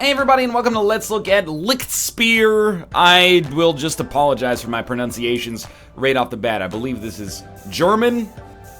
Hey everybody, and welcome to Let's Look at Lichtspeer. I will just apologize for my pronunciations right off the bat. I believe this is German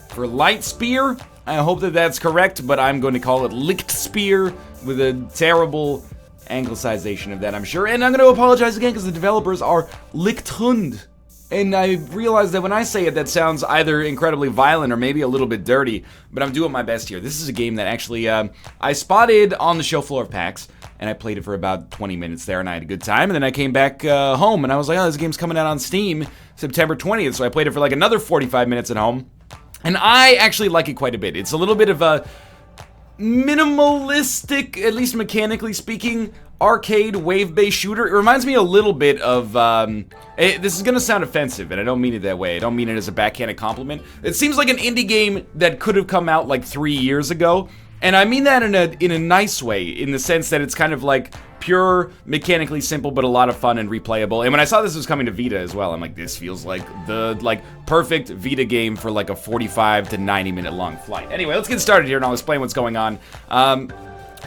for Lichtspeer. I hope that that's correct, but I'm going to call it Lichtspeer with a terrible anglicization of that, I'm sure. And I'm going to apologize again because the developers are Lichthund. And I realize that when I say it, that sounds either incredibly violent or maybe a little bit dirty, but I'm doing my best here. This is a game that actually I spotted on the show floor of PAX, and I played it for about 20 minutes there, and I had a good time. And then I came back home, and I was like, oh, this game's coming out on Steam September 20th, so I played it for like another 45 minutes at home. And I actually like it quite a bit. It's a little bit of a minimalistic, at least mechanically speaking, arcade wave-based shooter. It reminds me a little bit of, this is gonna sound offensive, and I don't mean it that way. I don't mean it as a backhanded compliment. It seems like an indie game that could have come out like 3 years ago, and I mean that in a nice way, in the sense that it's kind of like pure, mechanically simple, but a lot of fun and replayable. And when I saw this was coming to Vita as well, I'm like, this feels like the perfect Vita game for like a 45 to 90 minute long flight. Anyway, let's get started here, and I'll explain what's going on.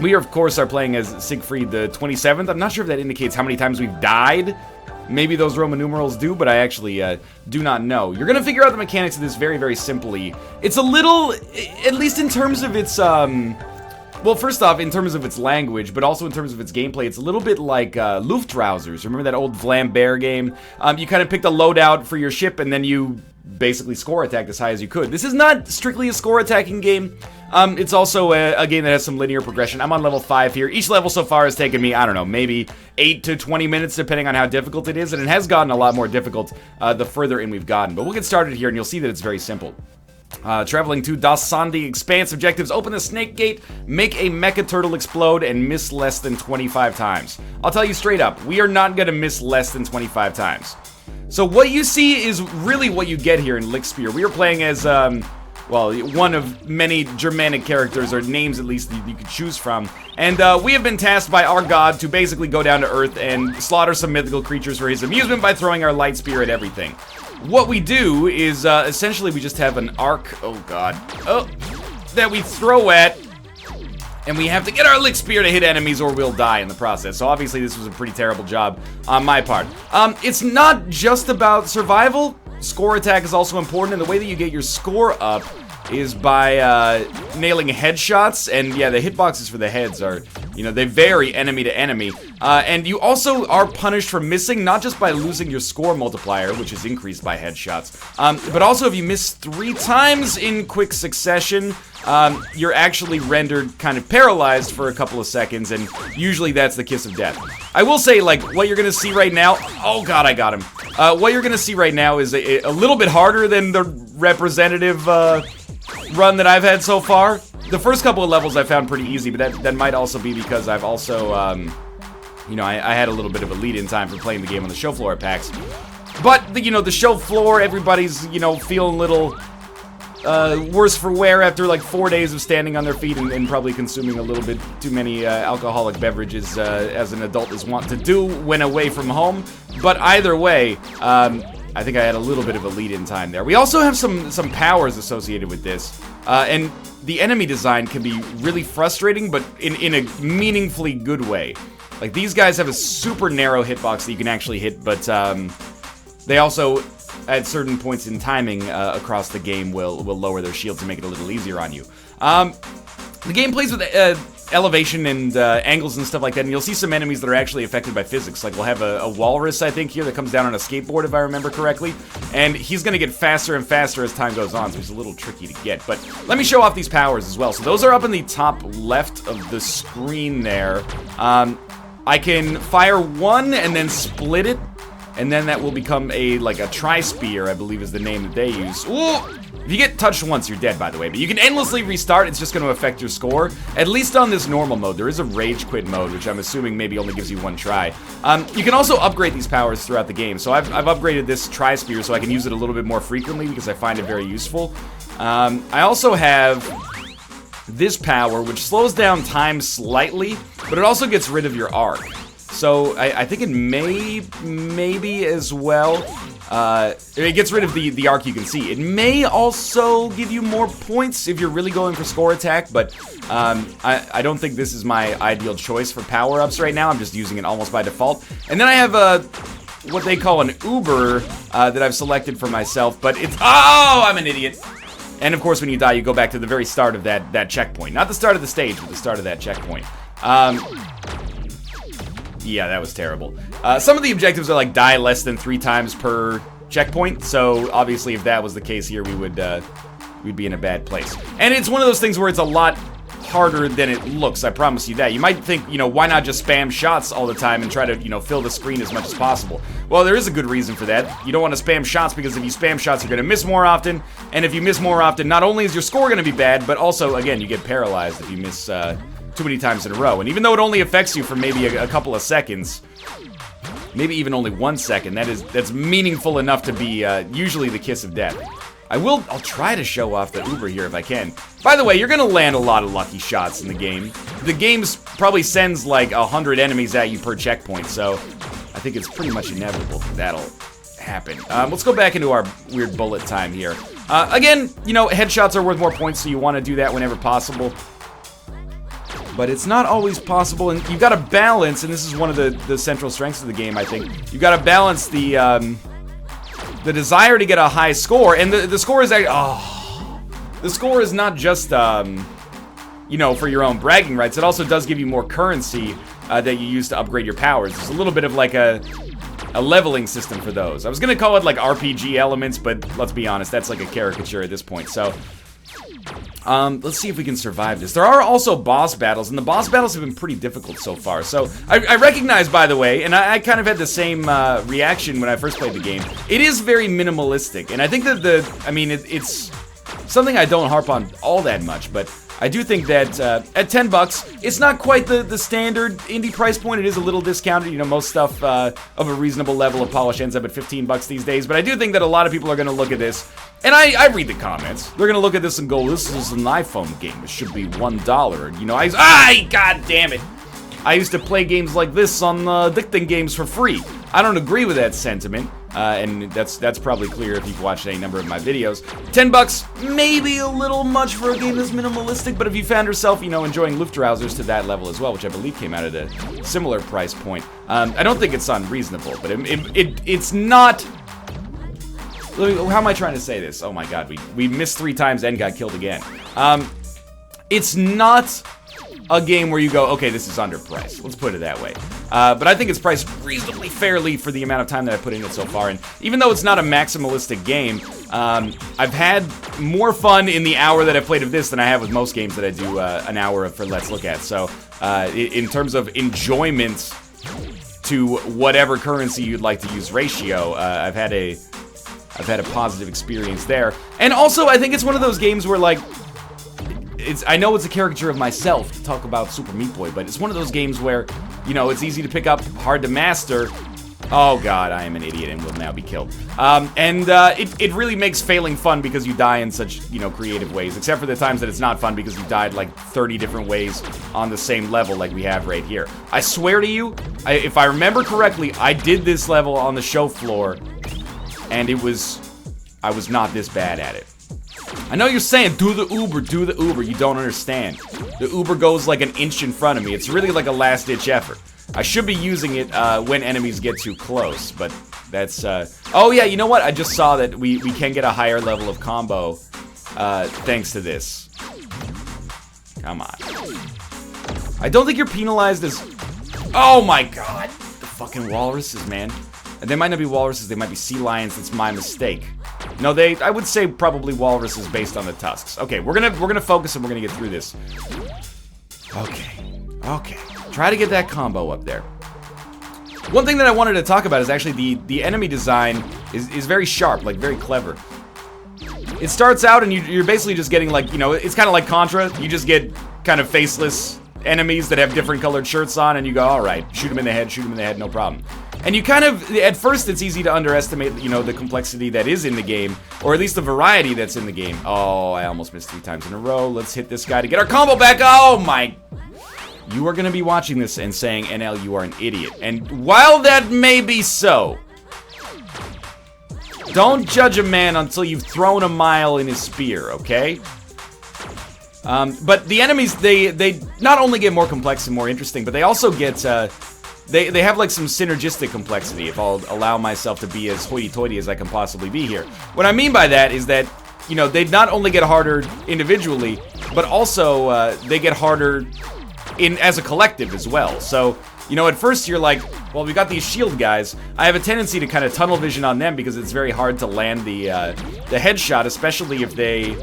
We, of course, are playing as Siegfried the 27th. I'm not sure if that indicates how many times we've died. Maybe those Roman numerals do, but I actually do not know. You're going to figure out the mechanics of this very, very simply. It's a little, at least in terms of its, well, first off, in terms of its language, but also in terms of its gameplay, it's a little bit like Luftrausers. Remember that old Vlambeer game? You kind of picked a loadout for your ship, and then you basically score attacked as high as you could. This is not strictly a score attacking game. It's also a game that has some linear progression. I'm on level 5 here. Each level so far has taken me, I don't know, maybe 8 to 20 minutes, depending on how difficult it is, and it has gotten a lot more difficult the further in we've gotten. But we'll get started here, and you'll see that it's very simple. Traveling to Das Sandi Expanse objectives, open the snake gate, make a mecha turtle explode, and miss less than 25 times. I'll tell you straight up, we are not going to miss less than 25 times. So what you see is really what you get here in Lichtspeer. We are playing as, well, one of many Germanic characters, or names at least, that you could choose from. And we have been tasked by our god to basically go down to Earth and slaughter some mythical creatures for his amusement by throwing our light spear at everything. What we do is, essentially we just have an arc, oh god, that we throw at, and we have to get our Lichtspeer to hit enemies or we'll die in the process. So obviously this was a pretty terrible job on my part. It's not just about survival. Score attack is also important, and the way that you get your score up is by nailing headshots. And yeah, the hitboxes for the heads are, you know, they vary enemy to enemy. And you also are punished for missing, not just by losing your score multiplier, which is increased by headshots, but also if you miss 3 times in quick succession, you're actually rendered kind of paralyzed for a couple of seconds, and usually that's the kiss of death. I will say, like, what you're gonna see right now, oh god, I got him. What you're gonna see right now is a little bit harder than the representative run that I've had so far. The first couple of levels I found pretty easy, but that might also be because I've also, you know, I had a little bit of a lead-in time for playing the game on the show floor at PAX. But, you know, the show floor, everybody's, you know, feeling a little worse for wear after like 4 days of standing on their feet and probably consuming a little bit too many alcoholic beverages as an adult is wont to do when away from home. But either way, I think I had a little bit of a lead-in time there. We also have some powers associated with this, and the enemy design can be really frustrating, but in a meaningfully good way. Like, these guys have a super narrow hitbox that you can actually hit, but they also, at certain points in timing across the game, will lower their shield to make it a little easier on you. The game plays with elevation and angles and stuff like that, and you'll see some enemies that are actually affected by physics. Like, we'll have a walrus, I think, here that comes down on a skateboard, if I remember correctly, and he's gonna get faster and faster as time goes on, so he's a little tricky to get. But let me show off these powers as well. So those are up in the top left of the screen there. I can fire one and then split it, and then that will become like a tri-spear, I believe is the name that they use. Ooh! If you get touched once, you're dead, by the way, but you can endlessly restart. It's just going to affect your score, at least on this normal mode. There is a rage quit mode, which I'm assuming maybe only gives you one try. You can also upgrade these powers throughout the game, so I've upgraded this tri-spear so I can use it a little bit more frequently because I find it very useful. I also have this power, which slows down time slightly, but it also gets rid of your arc. So I think it maybe as well It gets rid of the arc you can see. It may also give you more points if you're really going for score attack, but I don't think this is my ideal choice for power-ups right now. I'm just using it almost by default. And then I have what they call an Uber that I've selected for myself, but it's... Oh, I'm an idiot. And of course, when you die, you go back to the very start of that checkpoint. Not the start of the stage, but the start of that checkpoint. Yeah, that was terrible. Some of the objectives are like die less than 3 times per checkpoint, so obviously if that was the case here, we'd be in a bad place. And it's one of those things where it's a lot harder than it looks, I promise you that. You might think, why not just spam shots all the time and try to, fill the screen as much as possible? Well, there is a good reason for that. You don't want to spam shots because if you spam shots, you're going to miss more often, and if you miss more often, not only is your score going to be bad, but also, again, you get paralyzed if you miss too many times in a row. And even though it only affects you for maybe a couple of seconds, maybe even only 1 second, that's meaningful enough to be usually the kiss of death. I'll try to show off the Uber here if I can. By the way, you're gonna land a lot of lucky shots in the game. The game probably sends like 100 enemies at you per checkpoint, so I think it's pretty much inevitable that'll happen. Let's go back into our weird bullet time here. Again, headshots are worth more points, so you want to do that whenever possible. But it's not always possible, and you've got to balance, and this is one of the central strengths of the game, I think. You've got to balance the desire to get a high score, and the score is the score is not just for your own bragging rights. It also does give you more currency that you use to upgrade your powers. There's a little bit of like a leveling system for those. I was gonna call it like RPG elements, but let's be honest, that's like a caricature at this point. So let's see if we can survive this. There are also boss battles, and the boss battles have been pretty difficult so far. So I recognize, by the way, and I kind of had the same reaction when I first played the game. It is very minimalistic, and I think that it's something I don't harp on all that much, but I do think that at $10, it's not quite the standard indie price point. It is a little discounted. Most stuff of a reasonable level of polish ends up at $15 these days, but I do think that a lot of people are going to look at this, and I read the comments. They're going to look at this and go, this is an iPhone game. It should be $1. God damn it. I used to play games like this on addicting games for free. I don't agree with that sentiment, and that's probably clear if you've watched any number of my videos. $10, maybe a little much for a game that's minimalistic, but if you found yourself, enjoying Luftrausers to that level as well, which I believe came out at a similar price point, I don't think it's unreasonable, but it's not... How am I trying to say this? Oh my god, we missed 3 times and got killed again. It's not a game where you go, okay, this is underpriced. Let's put it that way. But I think it's priced reasonably fairly for the amount of time that I put in it so far. And even though it's not a maximalistic game, I've had more fun in the hour that I've played of this than I have with most games that I do an hour of for Let's Look At. So in terms of enjoyment to whatever currency you'd like to use ratio, I've had a positive experience there. And also, I think it's one of those games where, like, I know it's a caricature of myself to talk about Super Meat Boy, but it's one of those games where, it's easy to pick up, hard to master. Oh god, I am an idiot and will now be killed. It really makes failing fun because you die in such, creative ways, except for the times that it's not fun because you died like 30 different ways on the same level like we have right here. I swear to you, if I remember correctly, I did this level on the show floor, and I was not this bad at it. I know you're saying, do the Uber. You don't understand. The Uber goes like an inch in front of me. It's really like a last-ditch effort. I should be using it when enemies get too close, but that's... Oh yeah, you know what? I just saw that we can get a higher level of combo thanks to this. Come on. I don't think you're penalized as... Oh my god! The fucking walruses, man. They might not be walruses, they might be sea lions. That's my mistake. No, I would say probably walruses based on the tusks. Okay, we're gonna focus and we're gonna get through this. Okay. Try to get that combo up there. One thing that I wanted to talk about is actually the enemy design is very sharp, like very clever. It starts out and you're basically just getting like, it's kind of like Contra. You just get kind of faceless enemies that have different colored shirts on, and you go, alright, shoot them in the head, no problem. And you kind of, at first it's easy to underestimate, the complexity that is in the game, or at least the variety that's in the game. Oh, I almost missed 3 times in a row. Let's hit this guy to get our combo back. Oh my... You are going to be watching this and saying, NL, you are an idiot. And while that may be so, Don't judge a man until you've thrown a mile in his spear, okay? But the enemies, they not only get more complex and more interesting, but they also get, they have like some synergistic complexity, if I'll allow myself to be as hoity-toity as I can possibly be here. What I mean by that is that, you know, they not only get harder individually, but also they get harder as a collective as well. So, you know, at first you're like, well, we got these shield guys. I have a tendency to kind of tunnel vision on them because it's very hard to land the headshot, especially if they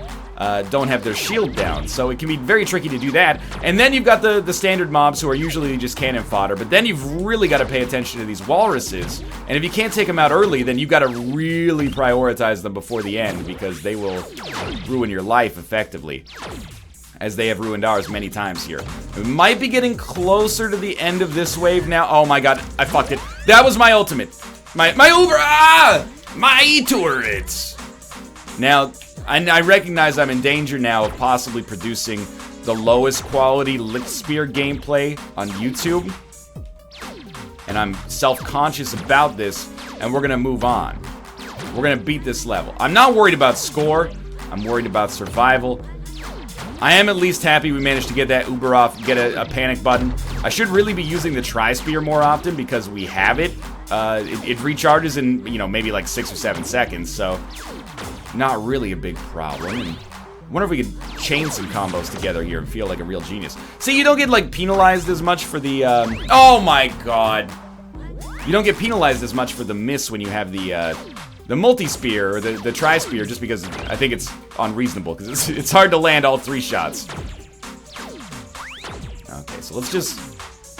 don't have their shield down. So it can be very tricky to do that. And then you've got the standard mobs who are usually just cannon fodder, but then you've really got to pay attention to these walruses. And if you can't take them out early, then you've got to really prioritize them before the end because they will ruin your life effectively, as they have ruined ours many times here. We might be getting closer to the end of this wave now. Oh my god, I fucked it. That was my ultimate. My Uber, my turrets. Now, I recognize I'm in danger now of possibly producing the lowest quality Lichtspeer gameplay on YouTube. And I'm self-conscious about this, and we're gonna move on. We're gonna beat this level. I'm not worried about score, I'm worried about survival. I am at least happy we managed to get that Uber off, get a panic button. I should really be using the Lichtspeer more often because we have it. It recharges in, you know, maybe like 6 or 7 seconds, so not really a big problem. And I wonder if we could chain some combos together here and feel like a real genius. See, you don't get like penalized as much for the, oh my god. You don't get penalized as much for the miss when you have the multi-spear, or the tri-spear, just because I think it's unreasonable, because it's hard to land all 3 shots. Okay, so let's just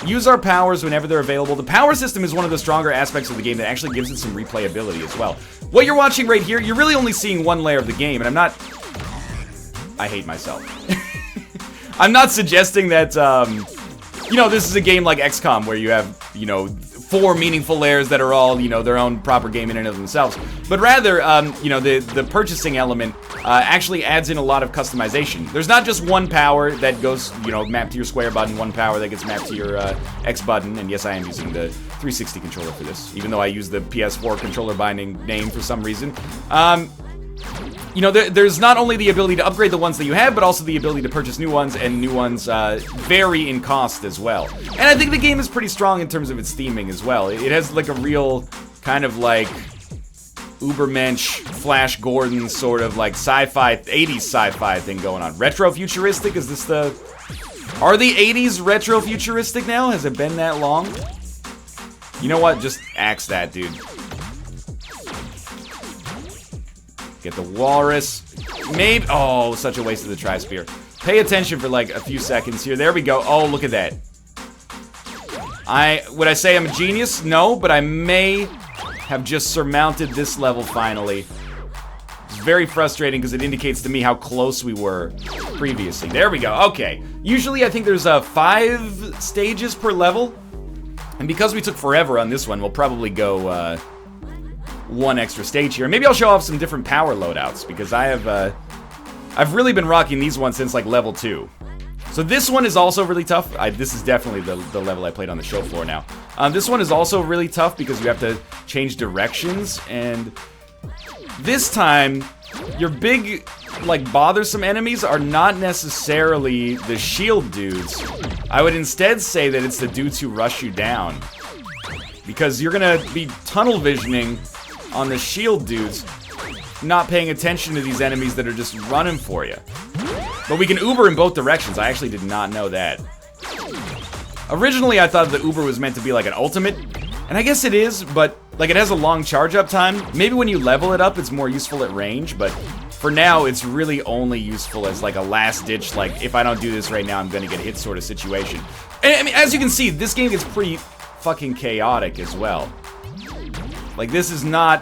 use our powers whenever they're available. The power system is one of the stronger aspects of the game that actually gives it some replayability as well. What you're watching right here, you're really only seeing one layer of the game, and I'm not... I hate myself. I'm not suggesting that, you know, this is a game like XCOM where you have, you know, 4 meaningful layers that are all, you know, their own proper game in and of themselves. But rather, you know, the purchasing element actually adds in a lot of customization. There's not just one power that goes, you know, mapped to your square button, one power that gets mapped to your X button, and yes, I am using the 360 controller for this, even though I use the PS4 controller binding name for some reason. You know, there's not only the ability to upgrade the ones that you have, but also the ability to purchase new ones, and new ones vary in cost as well. And I think the game is pretty strong in terms of its theming as well. It has like a real kind of like Ubermensch, Flash Gordon sort of like sci-fi, 80s sci-fi thing going on. Retro-futuristic? Is this the... Are the 80s retro-futuristic now? Has it been that long? You know what? Just axe that, dude. Get the walrus. Maybe... Oh, such a waste of the tri-spear. Pay attention for like a few seconds here. There we go. Oh, look at that. Would I say I'm a genius? No, but I may have just surmounted this level finally. It's very frustrating because it indicates to me how close we were previously. There we go. Okay. Usually I think there's 5 stages per level. And because we took forever on this one, we'll probably go... 1 extra stage here. Maybe I'll show off some different power loadouts, because I've really been rocking these ones since like level 2. So this one is also really tough. This is definitely the level I played on the show floor now. This one is also really tough because you have to change directions, and this time your big like bothersome enemies are not necessarily the shield dudes. I would instead say that it's the dudes who rush you down, because you're gonna be tunnel visioning on the shield dudes, not paying attention to these enemies that are just running for you. But we can Uber in both directions. I actually did not know that. Originally, I thought the Uber was meant to be like an ultimate, and I guess it is, but like it has a long charge up time. Maybe when you level it up, it's more useful at range, but for now, it's really only useful as like a last ditch, like if I don't do this right now, I'm gonna get hit sort of situation. And I mean, as you can see, this game gets pretty fucking chaotic as well. Like, this is not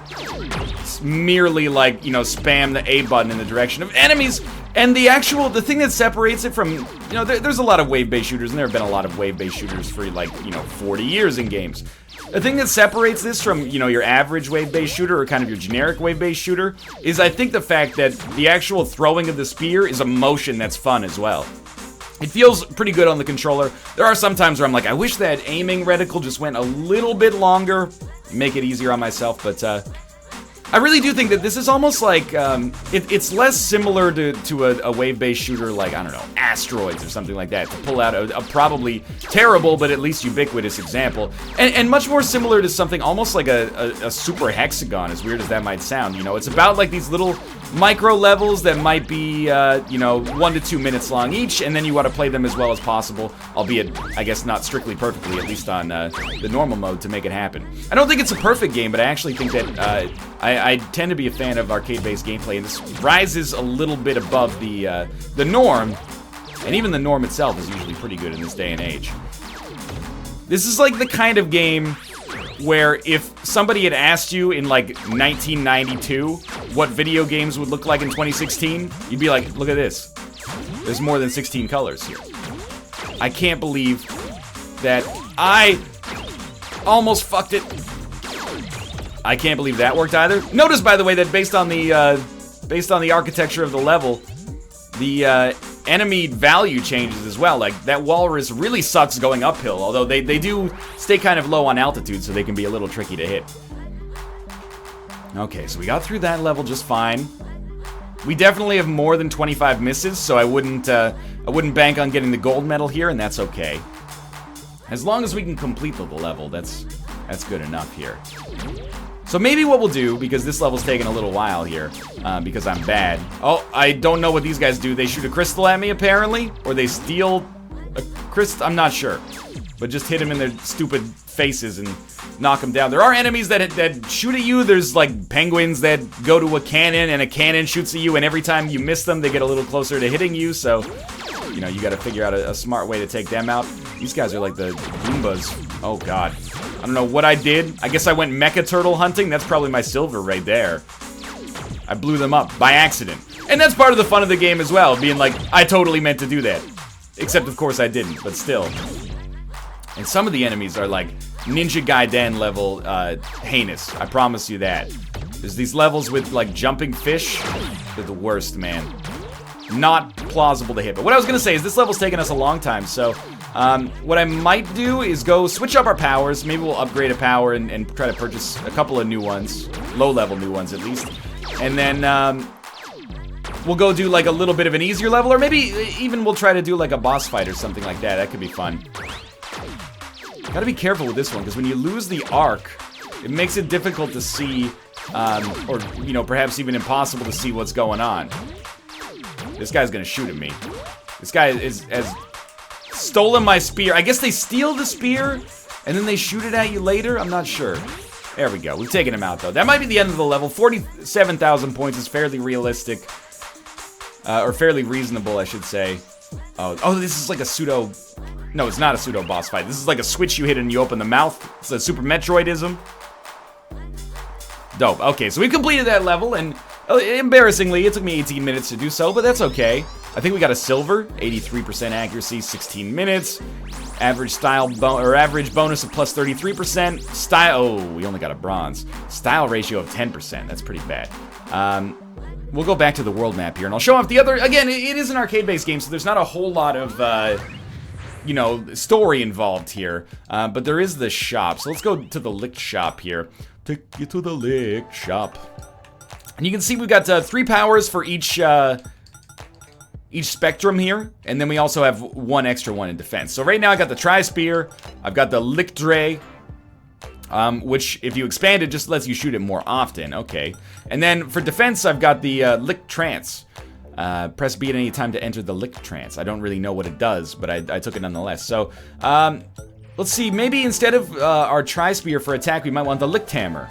merely like, you know, spam the A button in the direction of enemies. And the thing that separates it from, you know, there's a lot of wave-based shooters, and there have been a lot of wave-based shooters for like, you know, 40 years in games. The thing that separates this from, you know, your average wave-based shooter, or kind of your generic wave-based shooter, is I think the fact that the actual throwing of the spear is a motion that's fun as well. It feels pretty good on the controller. There are some times where I'm like, I wish that aiming reticle just went a little bit longer, make it easier on myself, but I really do think that this is almost like, it's less similar to a wave-based shooter like, I don't know, Asteroids or something like that, to pull out a probably terrible but at least ubiquitous example, and much more similar to something almost like a super hexagon, as weird as that might sound. You know, it's about like these little micro levels that might be, you know, 1 to 2 minutes long each, and then you want to play them as well as possible, albeit, I guess, not strictly perfectly, at least on the normal mode to make it happen. I don't think it's a perfect game, but I actually think that I tend to be a fan of arcade-based gameplay, and this rises a little bit above the norm, and even the norm itself is usually pretty good in this day and age. This is like the kind of game where if somebody had asked you in like 1992 what video games would look like in 2016, you'd be like, look at this. There's more than 16 colors here. I can't believe that I almost fucked it. I can't believe that worked either. Notice, by the way, that based on the architecture of the level, the enemy value changes as well. Like, that walrus really sucks going uphill, although they do stay kind of low on altitude, so they can be a little tricky to hit. Okay, so we got through that level just fine. We definitely have more than 25 misses, so I wouldn't bank on getting the gold medal here, and that's okay. As long as we can complete the level, that's good enough here. So maybe what we'll do, because this level's taking a little while here, because I'm bad. Oh, I don't know what these guys do. They shoot a crystal at me, apparently, or they steal a crystal. I'm not sure, but just hit them in their stupid faces and knock them down. There are enemies that shoot at you. There's like penguins that go to a cannon, and a cannon shoots at you, and every time you miss them, they get a little closer to hitting you. So, you know, you got to figure out a smart way to take them out. These guys are like the Goombas. Oh god. I don't know what I did. I guess I went mecha turtle hunting. That's probably my silver right there. I blew them up by accident. And that's part of the fun of the game as well, being like, I totally meant to do that. Except, of course, I didn't, but still. And some of the enemies are like Ninja Gaiden level heinous. I promise you that. There's these levels with like jumping fish. They're the worst, man. Not plausible to hit. But what I was going to say is this level's taken us a long time, so what I might do is go switch up our powers. Maybe we'll upgrade a power and try to purchase a couple of new ones. Low-level new ones, at least. And then we'll go do like a little bit of an easier level, or maybe even we'll try to do like a boss fight or something like that. That could be fun. Gotta be careful with this one, because when you lose the arc, it makes it difficult to see, or, you know, perhaps even impossible to see what's going on. This guy's gonna shoot at me. This guy has stolen my spear. I guess they steal the spear, and then they shoot it at you later? I'm not sure. There we go. We've taken him out, though. That might be the end of the level. 47,000 points is fairly realistic. Or fairly reasonable, I should say. Oh, this is like a pseudo... No, it's not a pseudo boss fight. This is like a switch you hit and you open the mouth. It's a Super Metroidism. Dope. Okay, so we completed that level, and embarrassingly, it took me 18 minutes to do so, but that's okay. I think we got a silver, 83% accuracy, 16 minutes. Average average bonus of plus 33%. Style, oh, we only got a bronze. Style ratio of 10%. That's pretty bad. We'll go back to the world map here, and I'll show off the other. Again, it is an arcade-based game, so there's not a whole lot of, you know, story involved here. But there is the shop, so let's go to the Licht shop here. Take you to the Licht shop. And you can see we've got 3 powers for each spectrum here, and then we also have 1 extra one in defense. So right now I got the Lichtspeer, I've got the Lichtray, which if you expand it just lets you shoot it more often. Okay. And then for defense I've got the Licht Trance. Press B at any time to enter the Licht Trance. I don't really know what it does, but I took it nonetheless. So let's see, maybe instead of our Lichtspeer for attack, we might want the Lichthammer.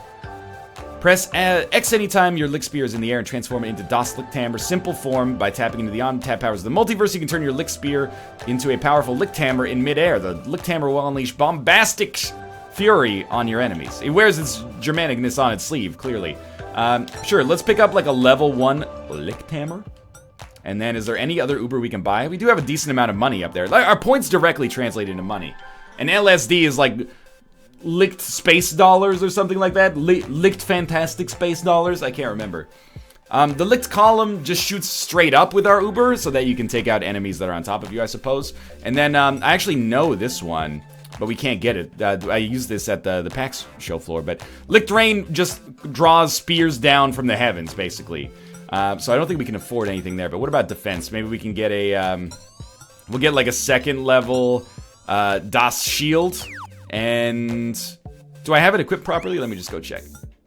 Press X anytime your Lichtspeer is in the air and transform it into Das Lichthammer. Simple form by tapping into the on-tap powers of the multiverse. You can turn your Lichtspeer into a powerful Lichthammer in midair. The Lichthammer will unleash bombastic fury on your enemies. It wears its Germanicness on its sleeve, clearly. Sure, let's pick up like a level 1 Lichthammer. And then, is there any other Uber we can buy? We do have a decent amount of money up there. Our points directly translate into money. And LSD is like Licht Space Dollars or something like that. Licht Fantastic Space Dollars. I can't remember. The Licht column just shoots straight up with our Uber so that you can take out enemies that are on top of you, I suppose. And then I actually know this one. but we can't get it. I used this at the PAX show floor, but Licked Rain just draws spears down from the heavens, basically. So I don't think we can afford anything there, but what about defense? Maybe we can get a, we'll get like a second level Das Shield, and do I have it equipped properly? Let me just go check.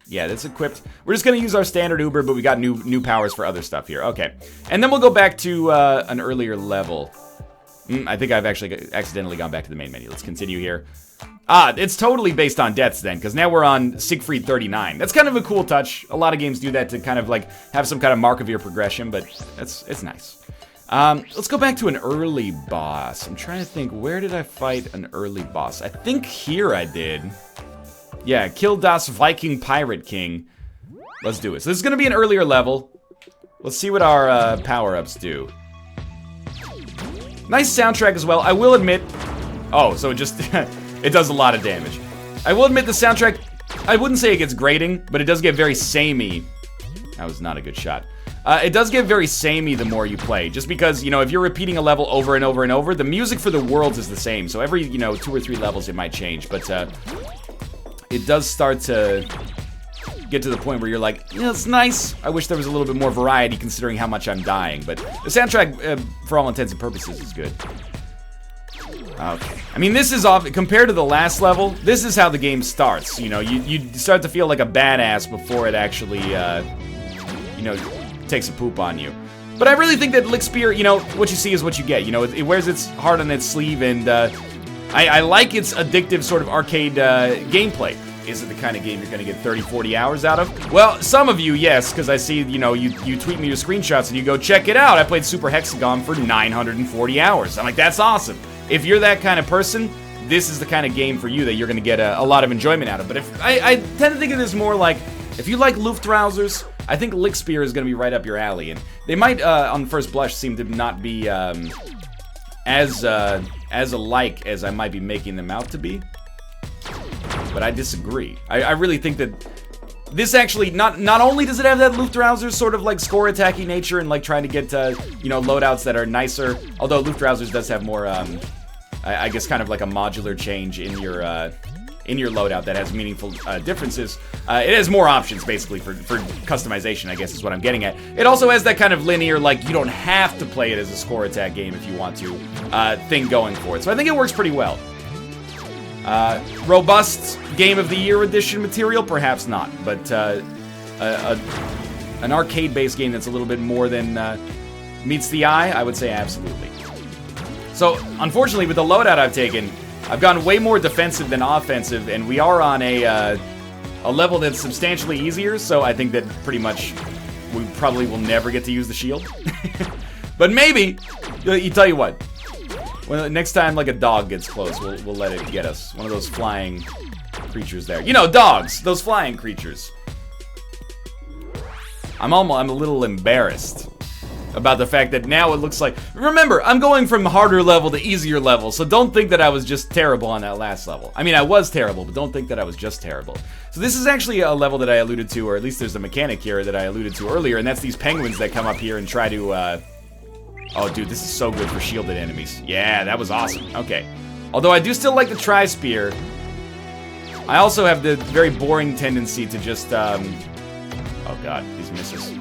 Yeah, that's equipped. We're just gonna use our standard Uber, but we got new powers for other stuff here. Okay, and then we'll go back to an earlier level. I think I've actually accidentally gone back to the main menu. Let's continue here. It's totally based on deaths then, because now we're on Siegfried 39. That's kind of a cool touch. A lot of games do that to kind of like have some kind of mark of your progression, but it's nice. Let's go back to an early boss. I'm trying to think, where did I fight an early boss? I think here I did. Yeah, kill Das Viking Pirate King. Let's do it. So this is going to be an earlier level. Let's see what our power-ups do. Nice soundtrack as well. I will admit... Oh, so it just... it does a lot of damage. I will admit the soundtrack... I wouldn't say it gets grating, but it does get very samey. That was not a good shot. It does get very samey the more you play, just because, you know, if you're repeating a level over and over and over, the music for the worlds is the same, so every, you know, 2 or 3 levels it might change, but, it does start to get to the point where you're like, yeah, it's nice. I wish there was a little bit more variety considering how much I'm dying, but the soundtrack, for all intents and purposes, is good. Okay. I mean, this is off, compared to the last level, this is how the game starts, you know, you start to feel like a badass before it actually, you know, takes a poop on you. But I really think that Lichtspeer, you know, what you see is what you get, you know, it wears its heart on its sleeve, and, I like its addictive sort of arcade gameplay. Is it the kind of game you're gonna get 30, 40 hours out of? Well, some of you, yes, because I see, you know, you tweet me your screenshots and you go, check it out, I played Super Hexagon for 940 hours. I'm like, that's awesome. If you're that kind of person, this is the kind of game for you that you're gonna get a lot of enjoyment out of. But if I tend to think of this more like, if you like Luftrausers, I think Lichtspeer is gonna be right up your alley. And they might, on first blush, seem to not be as alike as I might be making them out to be. But I disagree. I really think that this actually, not only does it have that Luftrausers sort of like score attacky nature and like trying to get, you know, loadouts that are nicer, although Luftrausers does have more, I guess kind of like a modular change in your loadout that has meaningful differences. It has more options, basically, for customization, I guess is what I'm getting at. It also has that kind of linear, like, you don't have to play it as a score attack game if you want to, thing going for it. So I think it works pretty well. Robust Game of the Year edition material? Perhaps not, but an arcade-based game that's a little bit more than meets the eye, I would say absolutely. So, unfortunately, with the loadout I've taken, I've gone way more defensive than offensive, and we are on a level that's substantially easier, so I think that pretty much we probably will never get to use the shield. But maybe, you tell you what, well, next time like a dog gets close, we'll let it get us. One of those flying creatures there. You know, dogs, those flying creatures. I'm a little embarrassed about the fact that now it looks like... Remember, I'm going from harder level to easier level, so don't think that I was just terrible on that last level. I mean, I was terrible, but don't think that I was just terrible. So this is actually a level that I alluded to, or at least there's a mechanic here that I alluded to earlier, and that's these penguins that come up here and try to, Oh, dude, this is so good for shielded enemies. Yeah, that was awesome. Okay. Although I do still like the Tri-Spear, I also have the very boring tendency to just, Oh god, these misses.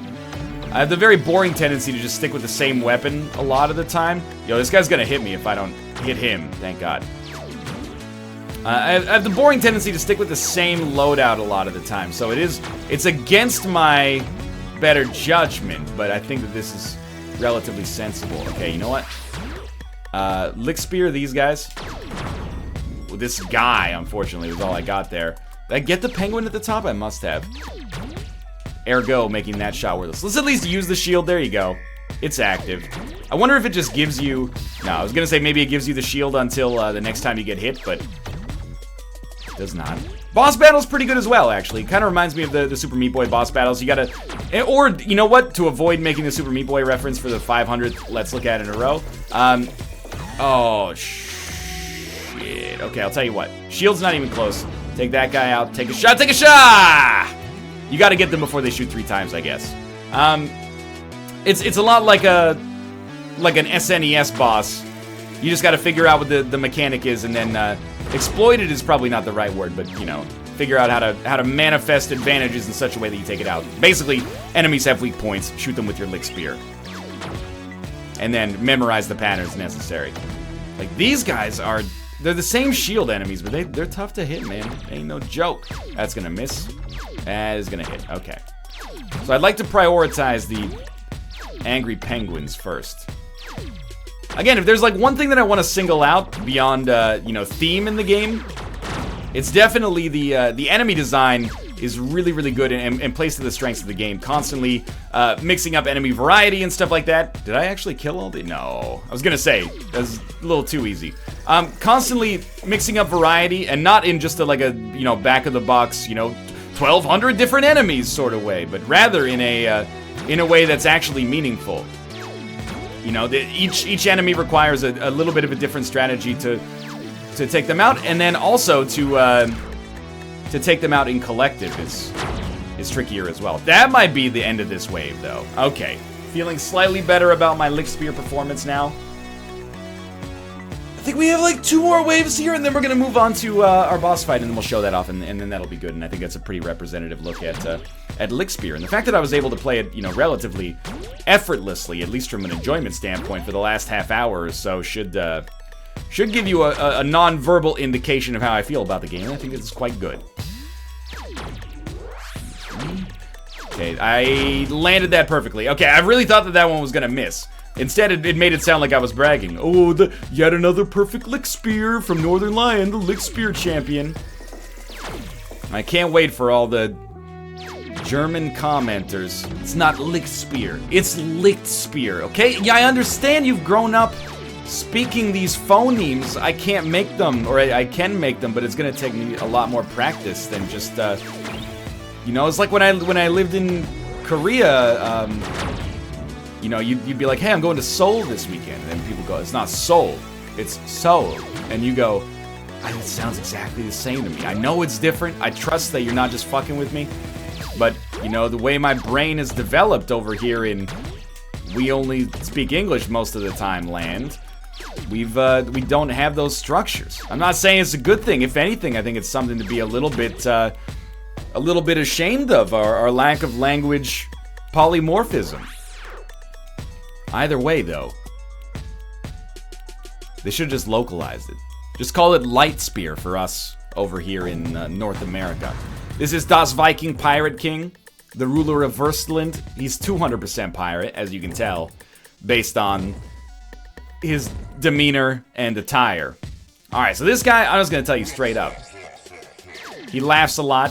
I have the very boring tendency to just stick with the same weapon a lot of the time. Yo, this guy's gonna hit me if I don't hit him, thank god. I have the boring tendency to stick with the same loadout a lot of the time, so it's against my better judgment, but I think that this is relatively sensible. Okay, you know what? Lichtspeer these guys. Well, this guy, unfortunately, was all I got there. Did I get the penguin at the top? I must have. Ergo, making that shot worthless. Let's at least use the shield. There you go. It's active. I wonder if it just gives you... No, I was gonna say maybe it gives you the shield until the next time you get hit, but... it does not. Boss battle's pretty good as well, actually. Kind of reminds me of the Super Meat Boy boss battles. You gotta... Or, you know what? To avoid making the Super Meat Boy reference for the 500th Let's Look At in a row. Oh, shit. Okay, I'll tell you what. Shield's not even close. Take that guy out. Take a shot. Take a shot! You gotta get them before they shoot 3 times, I guess. It's a lot like an SNES boss. You just gotta figure out what the mechanic is and then Exploited is probably not the right word, but, you know, figure out how to manifest advantages in such a way that you take it out. Basically, enemies have weak points. Shoot them with your Lichtspeer. And then memorize the patterns necessary. Like, these guys are... They're the same shield enemies, but they're tough to hit, man. Ain't no joke. That's gonna miss. That is gonna hit. Okay. So I'd like to prioritize the angry penguins first. Again, if there's like one thing that I want to single out beyond, you know, theme in the game, it's definitely the enemy design is really, really good and plays to the strengths of the game. Constantly mixing up enemy variety and stuff like that. Did I actually kill all the... No. I was gonna say, that was a little too easy. Constantly mixing up variety, and not in just like a, you know, back-of-the-box, you know, 1,200 different enemies sort of way, but rather in a way that's actually meaningful. You know, each enemy requires a little bit of a different strategy to take them out, and then also to take them out in collective is trickier as well. That might be the end of this wave, though. Okay, feeling slightly better about my Lichtspeer performance now. I think we have like 2 more waves here, and then we're gonna move on to our boss fight, and then we'll show that off, and then that'll be good. And I think that's a pretty representative look at Lichtspeer, and the fact that I was able to play it, you know, relatively effortlessly, at least from an enjoyment standpoint, for the last half hour or so, should give you a non-verbal indication of how I feel about the game. I think it's quite good. Okay, I landed that perfectly. Okay, I really thought that one was gonna miss. Instead, it made it sound like I was bragging. Oh, yet another perfect Lichtspeer from Northern Lion, the Lichtspeer champion. I can't wait for all the German commenters. It's not Lichtspeer, it's Lichtspeer, okay? Yeah, I understand you've grown up speaking these phonemes. I can't make them, or I can make them, but it's gonna take me a lot more practice than just, you know, it's like when I lived in Korea, you know, you'd be like, hey, I'm going to Seoul this weekend. And then people go, it's not Seoul, it's Seoul. And you go, it sounds exactly the same to me. I know it's different. I trust that you're not just fucking with me. But, you know, the way my brain is developed over here in we only speak English most of the time land, we don't have those structures. I'm not saying it's a good thing. If anything, I think it's something to be a little bit ashamed of, our lack of language polymorphism. Either way, though, they should have just localized it. Just call it Lichtspeer for us over here in North America. This is Das Viking Pirate King, the ruler of Verstland. He's 200% pirate, as you can tell, based on his demeanor and attire. Alright, so this guy, I'm just gonna tell you straight up. He laughs a lot.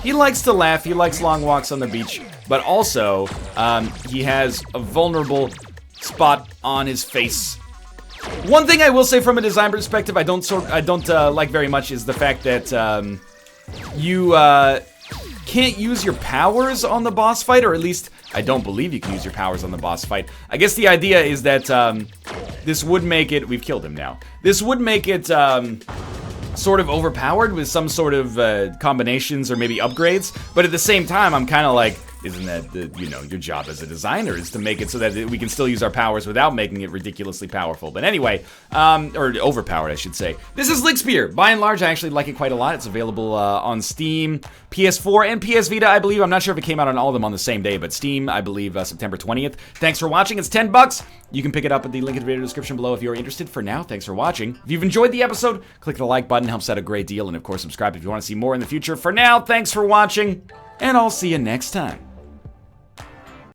He likes to laugh, he likes long walks on the beach, but also, he has a vulnerable spot on his face. One thing I will say from a design perspective I don't like very much is the fact that you can't use your powers on the boss fight, or at least I don't believe you can use your powers on the boss fight. I guess the idea is that this would make it, we've killed him now, this would make it sort of overpowered with some sort of combinations or maybe upgrades, but at the same time I'm kind of like, isn't that, you know, your job as a designer is to make it so that we can still use our powers without making it ridiculously powerful. But anyway, or overpowered, I should say. This is Lichtspeer. By and large, I actually like it quite a lot. It's available on Steam, PS4, and PS Vita, I believe. I'm not sure if it came out on all of them on the same day, but Steam, I believe, September 20th. Thanks for watching. It's $10. You can pick it up at the link in the video description below if you're interested. For now, thanks for watching. If you've enjoyed the episode, click the like button. Helps out a great deal. And of course, subscribe if you want to see more in the future. For now, thanks for watching, and I'll see you next time.